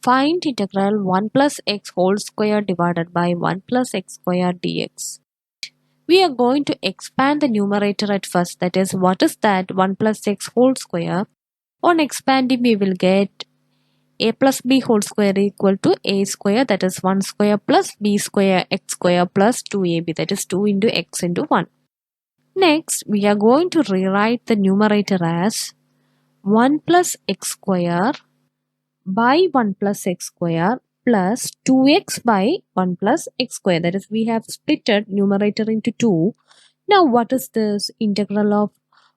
Find integral 1 plus x whole square divided by 1 plus x square dx. We are going to expand the numerator at first. That is, what is that? 1 plus x whole square. On expanding, we will get a plus b whole square equal to a square, that is 1 square plus b square x square plus 2ab, that is 2 into x into 1. Next, we are going to rewrite the numerator as 1 plus x square by 1 plus x square plus 2x by 1 plus x square. That is, we have splitted numerator into 2. Now, what is this? Integral of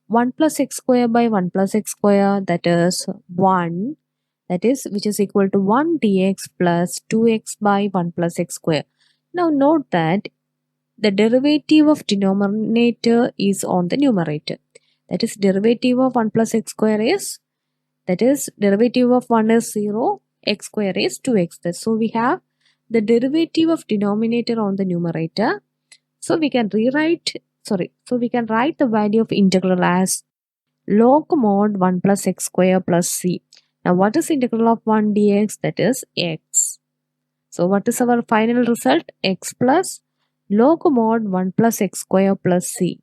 1 plus x square by 1 plus x square, that is 1, that is, which is equal to 1 dx plus 2x by 1 plus x square. Now, note that the derivative of denominator is on the numerator. That is, derivative of 1 plus x square is, that is, derivative of 1 is 0, x square is 2x. So we have the derivative of denominator on the numerator. So we can write the value of integral as log mod 1 plus x square plus c. Now what is integral of 1 dx? That is x. So what is our final result? X plus log mod 1 plus x square plus c.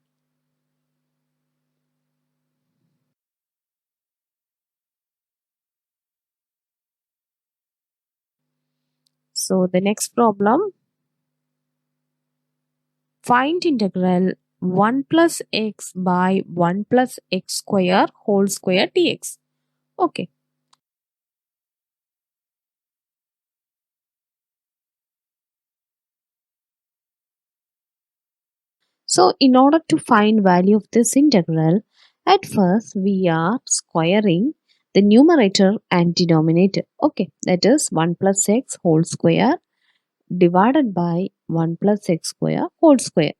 So the next problem, find integral 1 plus x by 1 plus x square whole square dx. Okay. So in order to find value of this integral, at first we are squaring the numerator and denominator. Okay, that is 1 plus x whole square divided by 1 plus x square whole square.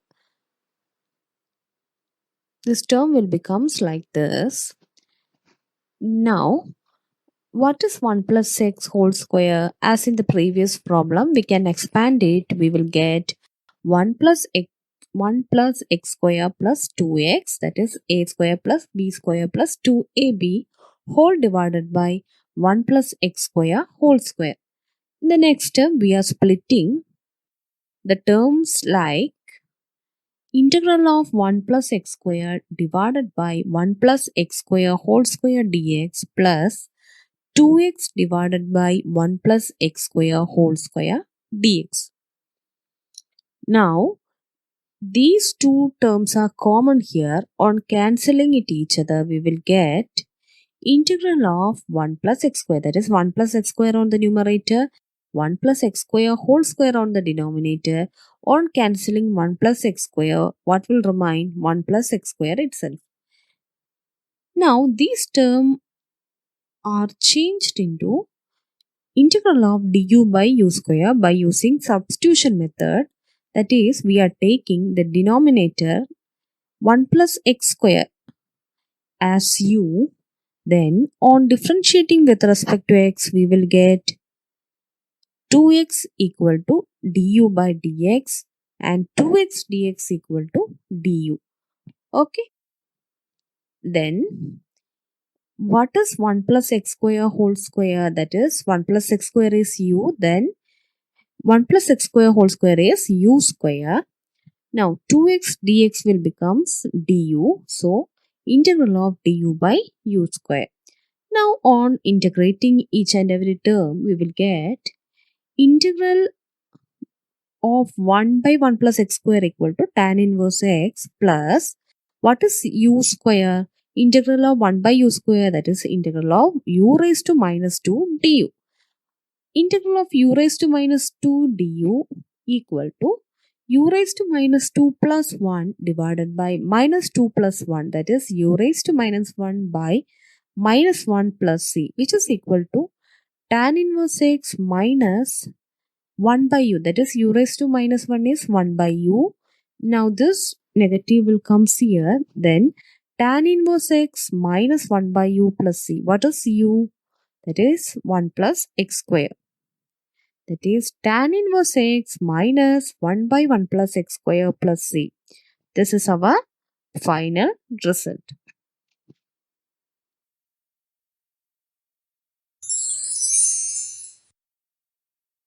This term will becomes like this. Now, what is 1 plus x whole square? As in the previous problem, we can expand it. We will get 1 plus x square plus 2x, that is a square plus b square plus 2ab whole divided by 1 plus x square whole square. In the next term, we are splitting the terms like integral of 1 plus x square divided by 1 plus x square whole square dx plus 2x divided by 1 plus x square whole square dx. Now, these two terms are common here. On cancelling it each other, we will get integral of 1 plus x square, that is 1 plus x square on the numerator, 1 plus x square whole square on the denominator. On cancelling 1 plus x square, what will remain? 1 plus x square itself. Now, these terms are changed into integral of du by u square by using substitution method. That is, we are taking the denominator 1 plus x square as u. Then on differentiating with respect to x, we will get 2x equal to du by dx and 2x dx equal to du. Okay. Then what is 1 plus x square whole square? That is 1 plus x square is u. Then 1 plus x square whole square is u square. Now 2x dx will becomes du. So integral of du by u square. Now on integrating each and every term, we will get integral of 1 by 1 plus x square equal to tan inverse x plus what is u square? Integral of 1 by u square, that is integral of u raised to minus 2 du. Integral of u raised to minus 2 du equal to u raised to minus 2 plus 1 divided by minus 2 plus 1, that is u raised to minus 1 by minus 1 plus c, which is equal to tan inverse x minus 1 by u, that is u raised to minus 1 is 1 by u. Now this negative will come here. Then tan inverse x minus 1 by u plus c. What is u? That is 1 plus x square. That is tan inverse x minus 1 by 1 plus x square plus c. This is our final result.